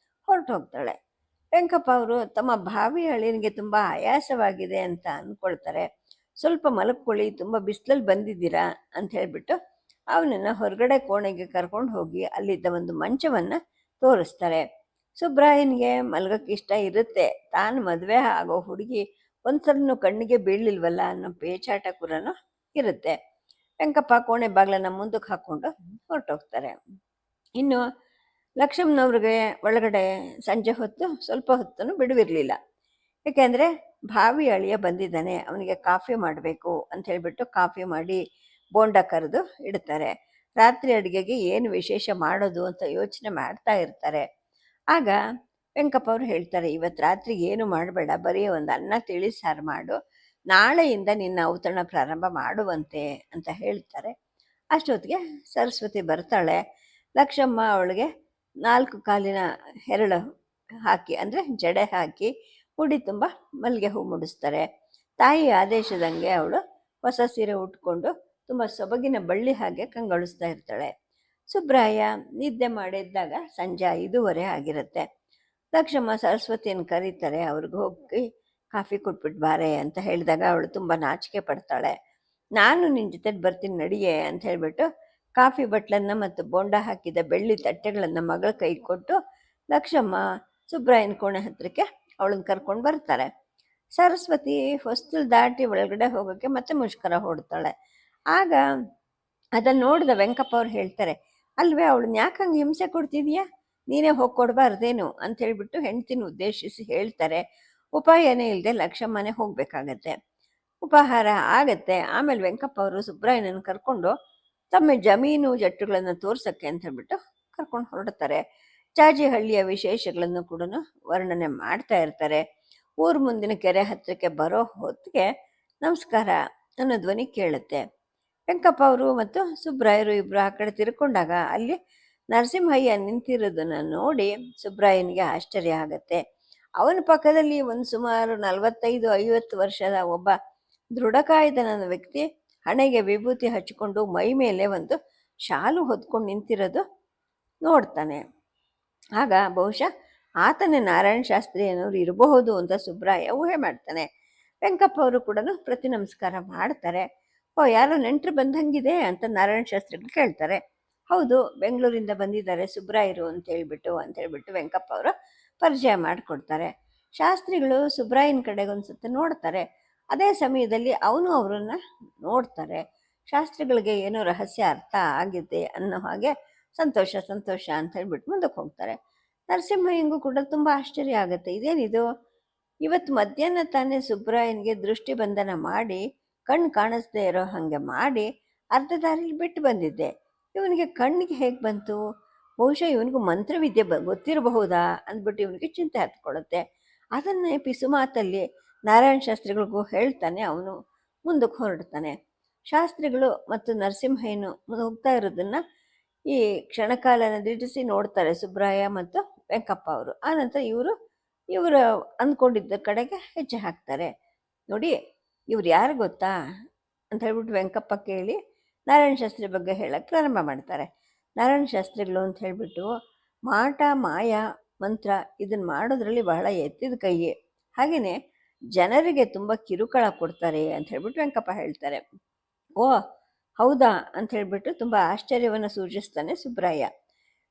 ಹೊರಟು ಹೋಗ್ತಾಳೆ. ವೆಂಕಪ್ಪ ಅವರು ತಮ್ಮ ಭಾವಿ ಅಳಿಯನಿಗೆ ತುಂಬ ಆಯಾಸವಾಗಿದೆ ಅಂತ ಅಂದ್ಕೊಳ್ತಾರೆ. ಸ್ವಲ್ಪ ಮಲಕ್ಕೊಳ್ಳಿ, ತುಂಬ ಬಿಸಿಲಲ್ಲಿ ಬಂದಿದ್ದೀರಾ ಅಂತ ಹೇಳಿಬಿಟ್ಟು ಅವನನ್ನು ಹೊರಗಡೆ ಕೋಣೆಗೆ ಕರ್ಕೊಂಡು ಹೋಗಿ ಅಲ್ಲಿದ್ದ ಒಂದು ಮಂಚವನ್ನು ತೋರಿಸ್ತಾರೆ. ಸುಬ್ರಾಯನ್ಗೆ ಮಲಗಕ್ಕೆ ಇಷ್ಟ ಇರುತ್ತೆ. ತಾನು ಮದುವೆ ಆಗೋ ಹುಡುಗಿ ಒಂದ್ಸಲೂ ಕಣ್ಣಿಗೆ ಬೀಳಲಿಲ್ವಲ್ಲ ಅನ್ನೋ ಪೇಚಾಟ ಕೂಡ ಇರುತ್ತೆ. ವೆಂಕಪ್ಪ ಕೋಣೆ ಬಾಗಿಲನ್ನ ಮುಂದಕ್ಕೆ ಹಾಕ್ಕೊಂಡು ಹೊರಟೋಗ್ತಾರೆ. ಇನ್ನು ಲಕ್ಷ್ಮಣ್ಣವ್ರಿಗೆ ಒಳಗಡೆ ಸಂಜೆ ಹೊತ್ತು ಸ್ವಲ್ಪ ಹೊತ್ತೂ ಬಿಡುವಿರಲಿಲ್ಲ. ಯಾಕೆಂದರೆ ಭಾವಿ ಅಳಿಯ ಬಂದಿದ್ದಾನೆ, ಅವನಿಗೆ ಕಾಫಿ ಮಾಡಬೇಕು ಅಂತ ಹೇಳಿಬಿಟ್ಟು ಕಾಫಿ ಮಾಡಿ ಬೋಂಡ ಕರೆದು ಇಡ್ತಾರೆ. ರಾತ್ರಿ ಅಡುಗೆಗೆ ಏನು ವಿಶೇಷ ಮಾಡೋದು ಅಂತ ಯೋಚನೆ ಮಾಡ್ತಾ ಇರ್ತಾರೆ. ಆಗ ವೆಂಕಪ್ಪ ಅವರು ಹೇಳ್ತಾರೆ, ಇವತ್ತು ರಾತ್ರಿ ಏನು ಮಾಡಬೇಡ, ಬರೀ ಒಂದು ಅನ್ನ ತಿಳಿ ಸಾರು ಮಾಡು, ನಾಳೆಯಿಂದ ನಿನ್ನ ಔತಣ ಪ್ರಾರಂಭ ಮಾಡುವಂತೆ ಅಂತ ಹೇಳ್ತಾರೆ. ಅಷ್ಟೊತ್ತಿಗೆ ಸರಸ್ವತಿ ಬರ್ತಾಳೆ. ಲಕ್ಷಮ್ಮ ಅವಳಿಗೆ 4 ಕಾಲಿನ ಹೆರಳು ಹಾಕಿ, ಅಂದರೆ ಜಡೆ ಹಾಕಿ ಮುಡಿ ತುಂಬ ಮಲ್ಲಿಗೆ ಹೂ ಮುಡಿಸ್ತಾರೆ. ತಾಯಿ ಆದೇಶದಂಗೆ ಅವಳು ಹೊಸ ಸೀರೆ ಉಟ್ಕೊಂಡು ತುಂಬ ಸೊಬಗಿನ ಬಳ್ಳಿ ಹಾಗೆ ಕಂಗೊಳಿಸ್ತಾ ಇರ್ತಾಳೆ. ಸುಬ್ರಾಯ ನಿದ್ದೆ ಮಾಡಿದ್ದಾಗ ಸಂಜೆ 5:15 ಆಗಿರುತ್ತೆ. ಲಕ್ಷಮ್ಮ ಸರಸ್ವತಿಯನ್ನು ಕರೀತಾರೆ. ಅವ್ರಿಗೆ ಹೋಗಿ ಕಾಫಿ ಕೊಟ್ಬಿಟ್ಟು ಬಾರೆ ಅಂತ ಹೇಳಿದಾಗ ಅವಳು ತುಂಬ ನಾಚಿಕೆ ಪಡ್ತಾಳೆ. ನಾನು ನಿನ್ನ ಜೊತೆ ಬರ್ತೀನಿ ನಡಿಯೇ ಅಂತ ಹೇಳಿಬಿಟ್ಟು ಕಾಫಿ ಬಟ್ಲನ್ನು ಮತ್ತು ಬೋಂಡ ಹಾಕಿದ ಬೆಳ್ಳಿ ತಟ್ಟೆಗಳನ್ನು ಮಗಳ ಕೈ ಕೊಟ್ಟು ಲಕ್ಷಮ್ಮ ಸುಬ್ರಾಯನ ಕೋಣೆ ಹತ್ರಕ್ಕೆ ಅವಳನ್ನ ಕರ್ಕೊಂಡು ಬರ್ತಾರೆ. ಸರಸ್ವತಿ ಹೊಸ್ತಿಲ್ ದಾಟಿ ಒಳಗಡೆ ಹೋಗೋಕ್ಕೆ ಮತ್ತೆ ಮುಷ್ಕರ ಹೊಡ್ತಾಳೆ. ಆಗ ಅದನ್ನು ನೋಡಿದ ವೆಂಕಪ್ಪ ಅವ್ರು ಹೇಳ್ತಾರೆ, ಅಲ್ವೇ ಅವಳನ್ನ ಯಾಕೆ ಹಂಗೆ ಹಿಂಸೆ ಕೊಡ್ತಿದೀಯಾ, ನೀನೇ ಹೋಗಿ ಕೊಡಬಾರ್ದೇನು ಅಂತ ಹೇಳಿಬಿಟ್ಟು ಹೆಂಡ್ತಿನ ಉದ್ದೇಶಿಸಿ ಹೇಳ್ತಾರೆ. ಉಪಾಯನೇ ಇಲ್ಲದೆ ಲಕ್ಷಮ್ಮನೆ ಹೋಗಬೇಕಾಗತ್ತೆ. ಉಪಹಾರ ಆಗತ್ತೆ. ಆಮೇಲೆ ವೆಂಕಪ್ಪ ಅವರು ಸುಬ್ರಾಯನನ್ನು ಕರ್ಕೊಂಡು ತಮ್ಮ ಜಮೀನು ಜಟ್ಟುಗಳನ್ನು ತೋರ್ಸಕ್ಕೆ ಅಂತ ಹೇಳ್ಬಿಟ್ಟು ಕರ್ಕೊಂಡು ಹೊರಡ್ತಾರೆ. ಜಾಜಿಹಳ್ಳಿಯ ವಿಶೇಷಗಳನ್ನು ಕೂಡ ವರ್ಣನೆ ಮಾಡ್ತಾ ಇರ್ತಾರೆ. ಊರು ಮುಂದಿನ ಕೆರೆ ಹತ್ತಿರಕ್ಕೆ ಬರೋ ಹೊತ್ತಿಗೆ ನಮಸ್ಕಾರ ಅನ್ನೋ ಧ್ವನಿ ಕೇಳುತ್ತೆ. ವೆಂಕಪ್ಪ ಅವರು ಮತ್ತು ಸುಬ್ರಾಯರು ಇಬ್ಬರು ಆ ಕಡೆ ತಿರ್ಕೊಂಡಾಗ ಅಲ್ಲಿ ನರಸಿಂಹಯ್ಯ ನಿಂತಿರೋದನ್ನು ನೋಡಿ ಸುಬ್ರಾಯನಿಗೆ ಆಶ್ಚರ್ಯ ಆಗತ್ತೆ. ಅವನ ಪಕ್ಕದಲ್ಲಿ ಒಂದು ಸುಮಾರು 45-50 ವರ್ಷದ ಒಬ್ಬ ದೃಢಕಾಯದನ ವ್ಯಕ್ತಿ ಹಣೆಗೆ ವಿಭೂತಿ ಹಚ್ಚಿಕೊಂಡು ಮೈ ಮೇಲೆ ಒಂದು ಶಾಲು ಹೊದ್ಕೊಂಡು ನಿಂತಿರೋದು ನೋಡ್ತಾನೆ. ಆಗ ಬಹುಶಃ ಆತನೇ ನಾರಾಯಣ ಶಾಸ್ತ್ರಿ ಅನ್ನೋರು ಇರಬಹುದು ಅಂತ ಸುಬ್ರಾಯ ಊಹೆ ಮಾಡ್ತಾನೆ. ವೆಂಕಪ್ಪ ಅವರು ಕೂಡ ಪ್ರತಿ ನಮಸ್ಕಾರ ಮಾಡ್ತಾರೆ. ಓ, ಯಾರೋ ನೆಂಟರು ಬಂದಂಗಿದೆ ಅಂತ ನಾರಾಯಣ ಶಾಸ್ತ್ರಿಗಳು ಕೇಳ್ತಾರೆ. ಹೌದು, ಬೆಂಗಳೂರಿಂದ ಬಂದಿದ್ದಾರೆ ಸುಬ್ರಾಯರು ಅಂತ ಹೇಳ್ಬಿಟ್ಟು ವೆಂಕಪ್ಪ ಅವರು ಪರಿಚಯ ಮಾಡಿಕೊಡ್ತಾರೆ. ಶಾಸ್ತ್ರಿಗಳು ಸುಬ್ರಾಯನ ಕಡೆಗೆ ಒಂದ್ಸತಿ ನೋಡ್ತಾರೆ. ಅದೇ ಸಮಯದಲ್ಲಿ ಅವನು ಅವರನ್ನು ನೋಡ್ತಾರೆ. ಶಾಸ್ತ್ರಿಗಳಿಗೆ ಏನೋ ರಹಸ್ಯ ಅರ್ಥ ಆಗಿದೆ ಅನ್ನೋ ಹಾಗೆ ಸಂತೋಷ ಸಂತೋಷ ಅಂತ ಹೇಳ್ಬಿಟ್ಟು ಮುಂದಕ್ಕೆ ಹೋಗ್ತಾರೆ. ನರಸಿಂಹಯ್ಯಂಗೂ ಕೂಡ ತುಂಬ ಆಶ್ಚರ್ಯ ಆಗುತ್ತೆ. ಇದೇನಿದು, ಇವತ್ತು ಮಧ್ಯಾಹ್ನ ತಾನೇ ಸುಬ್ರಾಯನಿಗೆ ದೃಷ್ಟಿ ಬಂಧನ ಮಾಡಿ ಕಣ್ಣು ಕಾಣಿಸ್ದೇ ಇರೋ ಹಾಗೆ ಮಾಡಿ ಅರ್ಧ ದಾರಿಲಿ ಬಿಟ್ಟು ಬಂದಿದ್ದೆ, ಇವನಿಗೆ ಕಣ್ಣಿಗೆ ಹೇಗೆ ಬಂತು, ಬಹುಶಃ ಇವನಿಗೂ ಮಂತ್ರವಿದ್ಯೆ ಗೊತ್ತಿರಬಹುದಾ ಅಂದ್ಬಿಟ್ಟು ಇವನಿಗೆ ಚಿಂತೆ ಹತ್ಕೊಳ್ಳುತ್ತೆ. ಅದನ್ನೇ ಪಿಸು ಮಾತಲ್ಲಿ ನಾರಾಯಣ ಶಾಸ್ತ್ರಿಗಳಿಗೂ ಹೇಳ್ತಾನೆ. ಅವನು ಮುಂದಕ್ಕೆ ಹೊರಡ್ತಾನೆ. ಶಾಸ್ತ್ರಿಗಳು ಮತ್ತು ನರಸಿಂಹಯ್ಯನು ಹೋಗ್ತಾ ಇರೋದನ್ನು ಈ ಕ್ಷಣಕಾಲನ ದಿಟ್ಟಿಸಿ ನೋಡ್ತಾರೆ ಸುಬ್ರಾಯ ಮತ್ತು ವೆಂಕಪ್ಪ ಅವರು. ಆನಂತರ ಇವರು ಅಂದ್ಕೊಂಡಿದ್ದ ಕಡೆಗೆ ಹೆಜ್ಜೆ ಹಾಕ್ತಾರೆ. ನೋಡಿ, ಇವ್ರು ಯಾರು ಗೊತ್ತಾ ಅಂತ ಹೇಳ್ಬಿಟ್ಟು ವೆಂಕಪ್ಪ ಕೇಳಿ ನಾರಾಯಣ ಶಾಸ್ತ್ರಿ ಬಗ್ಗೆ ಹೇಳಕ್ಕೆ ಪ್ರಾರಂಭ ಮಾಡ್ತಾರೆ. ನಾರಾಯಣ ಶಾಸ್ತ್ರಿಗಳು ಅಂತ ಹೇಳಿಬಿಟ್ಟು ಮಾಟ ಮಾಯ ಮಂತ್ರ ಇದನ್ನು ಮಾಡೋದ್ರಲ್ಲಿ ಬಹಳ ಎತ್ತಿದ ಕೈಯೇ. ಹಾಗೆಯೇ ಜನರಿಗೆ ತುಂಬ ಕಿರುಕುಳ ಕೊಡ್ತಾರೆ ಅಂತ ಹೇಳ್ಬಿಟ್ಟು ವೆಂಕಪ್ಪ ಹೇಳ್ತಾರೆ. ಓ ಹೌದಾ ಅಂತ ಹೇಳ್ಬಿಟ್ಟು ತುಂಬ ಆಶ್ಚರ್ಯವನ್ನು ಸೂಚಿಸ್ತಾನೆ ಸುಬ್ರಾಯ.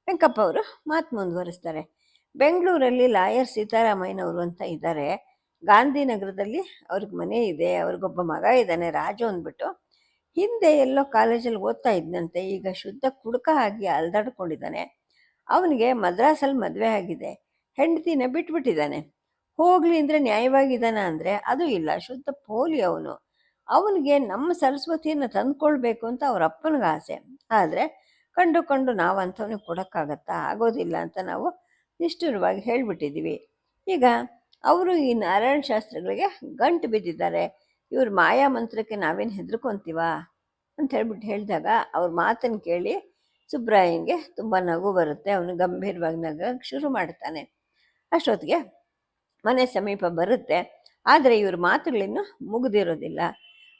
ವೆಂಕಪ್ಪ ಅವರು ಮಾತು ಮುಂದುವರಿಸ್ತಾರೆ. ಬೆಂಗಳೂರಲ್ಲಿ ಲಾಯರ್ ಸೀತಾರಾಮಯ್ಯನವರು ಅಂತ ಇದ್ದಾರೆ. ಗಾಂಧಿನಗರದಲ್ಲಿ ಅವ್ರಿಗೆ ಮನೆ ಇದೆ, ಅವ್ರಿಗೊಬ್ಬ ಮಗ ಇದ್ದಾನೆ ರಾಜು ಅಂದ್ಬಿಟ್ಟು. ಹಿಂದೆ ಎಲ್ಲೋ ಕಾಲೇಜಲ್ಲಿ ಓದ್ತಾ ಇದ್ದಂತೆ, ಈಗ ಶುದ್ಧ ಕುಡುಕ ಆಗಿ ಅಲ್ದಾಡ್ಕೊಂಡಿದ್ದಾನೆ. ಅವನಿಗೆ ಮದ್ರಾಸಲ್ಲಿ ಮದುವೆ ಆಗಿದೆ, ಹೆಂಡತಿನ ಬಿಟ್ಬಿಟ್ಟಿದ್ದಾನೆ. ಹೋಗ್ಲಿ ಅಂದರೆ ನ್ಯಾಯವಾಗಿದ್ದಾನ ಅಂದರೆ ಅದು ಇಲ್ಲ, ಶುದ್ಧ ಪೋಲಿ ಅವನು. ಅವನಿಗೆ ನಮ್ಮ ಸರಸ್ವತಿಯನ್ನು ತಂದ್ಕೊಳ್ಬೇಕು ಅಂತ ಅವ್ರ ಅಪ್ಪನಿಗೆ ಆಸೆ. ಆದರೆ ಕಂಡು ನಾವು ಅಂಥವನಿಗೆ ಕೊಡೋಕ್ಕಾಗತ್ತಾ? ಆಗೋದಿಲ್ಲ ಅಂತ ನಾವು ನಿಷ್ಠುರವಾಗಿ ಹೇಳಿಬಿಟ್ಟಿದ್ದೀವಿ. ಈಗ ಅವರು ಈ ನಾರಾಯಣ ಶಾಸ್ತ್ರಿಗಳಿಗೆ ಗಂಟು ಬಿದ್ದಿದ್ದಾರೆ. ಇವ್ರ ಮಾಯಾ ಮಂತ್ರಕ್ಕೆ ನಾವೇನು ಹೆದರ್ಕೊಂತೀವ ಅಂತ ಹೇಳ್ಬಿಟ್ಟು ಹೇಳಿದಾಗ ಅವ್ರ ಮಾತನ್ನು ಕೇಳಿ ಸುಬ್ರಾಯನ್ಗೆ ತುಂಬ ನಗು ಬರುತ್ತೆ. ಅವನು ಗಂಭೀರವಾಗಿ ನಗಕ್ಕೆ ಶುರು ಮಾಡ್ತಾನೆ. ಅಷ್ಟೊತ್ತಿಗೆ ಮನೆ ಸಮೀಪ ಬರುತ್ತೆ. ಆದರೆ ಇವ್ರ ಮಾತುಗಳಿನ್ನೂ ಮುಗಿದಿರೋದಿಲ್ಲ.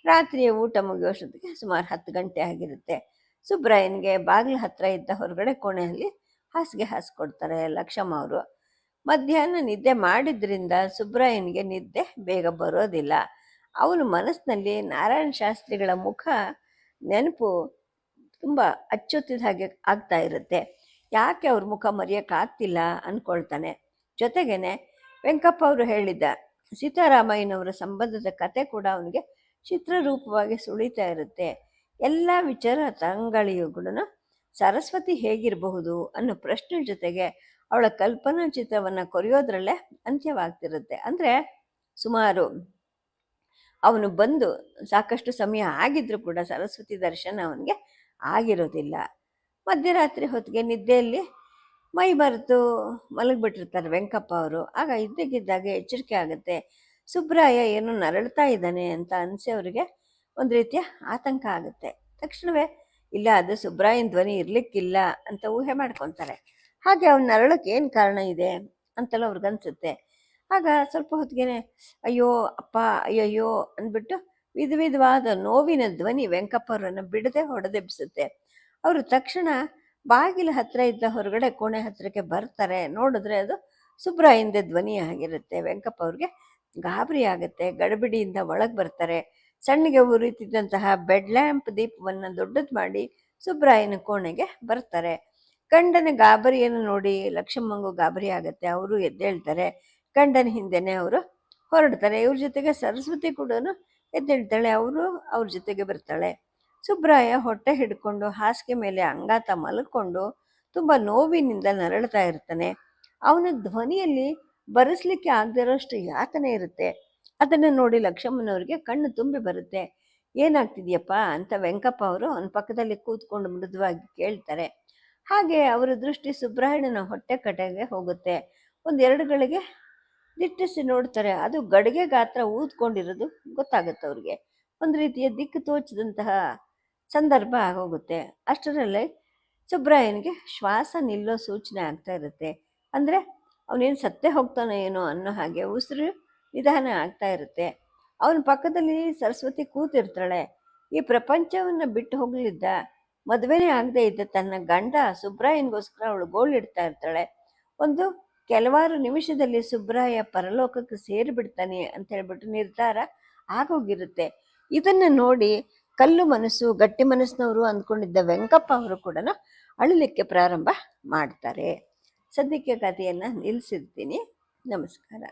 ರಾತ್ರಿಯ ಊಟ ಮುಗಿಯೋಷ್ಟೊತ್ತಿಗೆ ಸುಮಾರು 10 ಗಂಟೆ ಆಗಿರುತ್ತೆ. ಸುಬ್ರಾಯನ್ಗೆ ಬಾಗಿಲು ಹತ್ತಿರ ಇದ್ದ ಹೊರಗಡೆ ಕೋಣೆಯಲ್ಲಿ ಹಾಸಿಗೆ ಹಾಸ್ಕೊಡ್ತಾರೆ ಲಕ್ಷಮ್ಮ ಅವರು. ಮಧ್ಯಾಹ್ನ ನಿದ್ದೆ ಮಾಡಿದ್ರಿಂದ ಸುಬ್ರಾಯನ್ಗೆ ನಿದ್ದೆ ಬೇಗ ಬರೋದಿಲ್ಲ. ಅವನು ಮನಸ್ಸಿನಲ್ಲಿ ನಾರಾಯಣ ಶಾಸ್ತ್ರಿಗಳ ಮುಖ ನೆನಪು ತುಂಬ ಅಚ್ಚೊತ್ತಿದ ಹಾಗೆ ಆಗ್ತಾ ಇರುತ್ತೆ. ಯಾಕೆ ಅವ್ರ ಮುಖ ಮರೆಯೋಕ್ಕಾಗ್ತಿಲ್ಲ ಅಂದ್ಕೊಳ್ತಾನೆ. ಜೊತೆಗೇನೆ ವೆಂಕಪ್ಪ ಅವರು ಹೇಳಿದ್ದ ಸೀತಾರಾಮಯ್ಯನವರ ಸಂಬಂಧದ ಕತೆ ಕೂಡ ಅವನಿಗೆ ಚಿತ್ರರೂಪವಾಗಿ ಸುಳಿತಾ ಇರುತ್ತೆ. ಎಲ್ಲ ವಿಚಾರ ತರಂಗಳಿಗಳು ಸರಸ್ವತಿ ಹೇಗಿರಬಹುದು ಅನ್ನೋ ಪ್ರಶ್ನೆ ಜೊತೆಗೆ ಅವಳ ಕಲ್ಪನಾ ಚಿತ್ರವನ್ನು ಕೊರೆಯೋದ್ರಲ್ಲೇ ಅಂತ್ಯವಾಗ್ತಿರುತ್ತೆ. ಅಂದರೆ ಸುಮಾರು ಅವನು ಬಂದು ಸಾಕಷ್ಟು ಸಮಯ ಆಗಿದ್ರೂ ಕೂಡ ಸರಸ್ವತಿ ದರ್ಶನ ಅವನಿಗೆ ಆಗಿರೋದಿಲ್ಲ. ಮಧ್ಯರಾತ್ರಿ ಹೊತ್ತಿಗೆ ನಿದ್ದೆಯಲ್ಲಿ ಮೈ ಮರೆತು ಮಲಗಿಬಿಟ್ಟಿರ್ತಾರೆ ವೆಂಕಪ್ಪ ಅವರು. ಆಗ ಇದ್ದಕ್ಕಿದ್ದಾಗೆ ಎಚ್ಚರಿಕೆ ಆಗುತ್ತೆ. ಸುಬ್ರಾಯ ಏನೋ ನರಳ್ತಾ ಇದ್ದಾನೆ ಅಂತ ಅನಿಸಿ ಅವರಿಗೆ ಒಂದು ರೀತಿಯ ಆತಂಕ ಆಗುತ್ತೆ. ತಕ್ಷಣವೇ ಇಲ್ಲ, ಅದು ಸುಬ್ರಾಯನ ಧ್ವನಿ ಇರಲಿಕ್ಕಿಲ್ಲ ಅಂತ ಊಹೆ ಮಾಡ್ಕೊತಾರೆ. ಹಾಗೆ ಅವ್ನ ನರಳಕ್ಕೆ ಏನು ಕಾರಣ ಇದೆ ಅಂತೆಲ್ಲ ಅವ್ರಿಗನ್ಸುತ್ತೆ. ಆಗ ಸ್ವಲ್ಪ ಹೊತ್ತಿಗೆ ಅಯ್ಯೋ ಅಪ್ಪ ಅಯ್ಯಯ್ಯೋ ಅಂದ್ಬಿಟ್ಟು ವಿಧವಾದ ನೋವಿನ ಧ್ವನಿ ವೆಂಕಪ್ಪವರನ್ನು ಬಿಡದೆ ಹೊಡೆದೆಬ್ಬಿಸುತ್ತೆ. ಅವರು ತಕ್ಷಣ ಬಾಗಿಲ ಹತ್ತಿರ ಇದ್ದ ಹೊರಗಡೆ ಕೋಣೆ ಹತ್ತಿರಕ್ಕೆ ಬರ್ತಾರೆ. ನೋಡಿದ್ರೆ ಅದು ಸುಬ್ರಾಯಂದ ಧ್ವನಿ ಆಗಿರುತ್ತೆ. ವೆಂಕಪ್ಪ ಅವ್ರಿಗೆ ಗಾಬರಿ ಆಗುತ್ತೆ. ಗಡಬಿಡಿಯಿಂದ ಒಳಗೆ ಬರ್ತಾರೆ. ಸಣ್ಣಗೆ ಉರಿತಿದ್ದಂತಹ ಬೆಡ್ ಲ್ಯಾಂಪ್ ದೀಪವನ್ನು ದೊಡ್ಡದು ಮಾಡಿ ಸುಬ್ರಾಯನ ಕೋಣೆಗೆ ಬರ್ತಾರೆ. ಗಂಡನ ಗಾಬರಿಯನ್ನು ನೋಡಿ ಲಕ್ಷ್ಮಮ್ಮಂಗೂ ಗಾಬರಿ ಆಗುತ್ತೆ. ಅವರು ಎದ್ದೇಳ್ತಾರೆ. ಗಂಡನ ಹಿಂದೆನೆ ಅವರು ಹೊರಡ್ತಾರೆ. ಇವ್ರ ಜೊತೆಗೆ ಸರಸ್ವತಿ ಕೂಡ ಎದ್ದೇಳ್ತಾಳೆ. ಅವರು ಅವ್ರ ಜೊತೆಗೆ ಬರ್ತಾಳೆ. ಸುಬ್ರಾಯ ಹೊಟ್ಟೆ ಹಿಡ್ಕೊಂಡು ಹಾಸಿಗೆ ಮೇಲೆ ಅಂಗಾತ ಮಲ್ಕೊಂಡು ತುಂಬ ನೋವಿನಿಂದ ನರಳ್ತಾ ಇರ್ತಾನೆ. ಅವನ ಧ್ವನಿಯಲ್ಲಿ ಬರೆಸ್ಲಿಕ್ಕೆ ಆಗದಿರೋಷ್ಟು ಯಾತನೆ ಇರುತ್ತೆ. ಅದನ್ನು ನೋಡಿ ಲಕ್ಷ್ಮಮ್ಮನವ್ರಿಗೆ ಕಣ್ಣು ತುಂಬಿ ಬರುತ್ತೆ. ಏನಾಗ್ತಿದ್ಯಪ್ಪ ಅಂತ ವೆಂಕಪ್ಪ ಅವರು ಅವನ ಪಕ್ಕದಲ್ಲಿ ಕೂತ್ಕೊಂಡು ಮೃದುವಾಗಿ ಕೇಳ್ತಾರೆ. ಹಾಗೆ ಅವರ ದೃಷ್ಟಿ ಸುಬ್ರಾಯಣ್ಣನ ಹೊಟ್ಟೆ ಕಡೆಗೆ ಹೋಗುತ್ತೆ. 1-2 ಗಳಿಗೆ ದಿಟ್ಟಿಸಿ ನೋಡ್ತಾರೆ. ಅದು ಗಡಿಗೆ ಗಾತ್ರ ಊದ್ಕೊಂಡಿರೋದು ಗೊತ್ತಾಗುತ್ತೆ ಅವ್ರಿಗೆ. ಒಂದು ರೀತಿಯ ದಿಕ್ಕು ತೋಚದಂತಹ ಸಂದರ್ಭ ಆಗೋಗುತ್ತೆ. ಅಷ್ಟರಲ್ಲೇ ಸುಬ್ರಾಯನ್ಗೆ ಶ್ವಾಸ ನಿಲ್ಲೋ ಸೂಚನೆ ಆಗ್ತಾ ಇರುತ್ತೆ. ಅಂದರೆ ಅವನೇನು ಸತ್ತೇ ಹೋಗ್ತಾನೋ ಏನೋ ಅನ್ನೋ ಹಾಗೆ ಉಸಿರು ನಿಧಾನ ಆಗ್ತಾ ಇರುತ್ತೆ. ಅವನ ಪಕ್ಕದಲ್ಲಿ ಸರಸ್ವತಿ ಕೂತಿರ್ತಾಳೆ. ಈ ಪ್ರಪಂಚವನ್ನು ಬಿಟ್ಟು ಹೋಗಲಿದ್ದ, ಮದುವೆನೇ ಆಗದೆ ಇದ್ದ ತನ್ನ ಗಂಡ ಸುಬ್ರಾಯನ್ಗೋಸ್ಕರ ಅವಳು ಗೋಳಿಡ್ತಾ ಇರ್ತಾಳೆ. ಕೆಲವಾರು ನಿಮಿಷದಲ್ಲಿ ಸುಬ್ರಾಯ ಪರಲೋಕಕ್ಕೆ ಸೇರಿಬಿಡ್ತಾನೆ ಅಂತ ಹೇಳ್ಬಿಟ್ಟು ನಿರ್ಧಾರ ಆಗೋಗಿರುತ್ತೆ. ಇದನ್ನು ನೋಡಿ ಕಲ್ಲು ಮನಸ್ಸು ಗಟ್ಟಿ ಮನಸ್ಸಿನವರು ಅಂದ್ಕೊಂಡಿದ್ದ ವೆಂಕಪ್ಪ ಅವರು ಕೂಡ ಅಳಲಿಕ್ಕೆ ಪ್ರಾರಂಭ ಮಾಡ್ತಾರೆ. ಸದ್ಯಕ್ಕೆ ಕಥೆಯನ್ನು ನಿಲ್ಲಿಸಿರ್ತೀನಿ. ನಮಸ್ಕಾರ.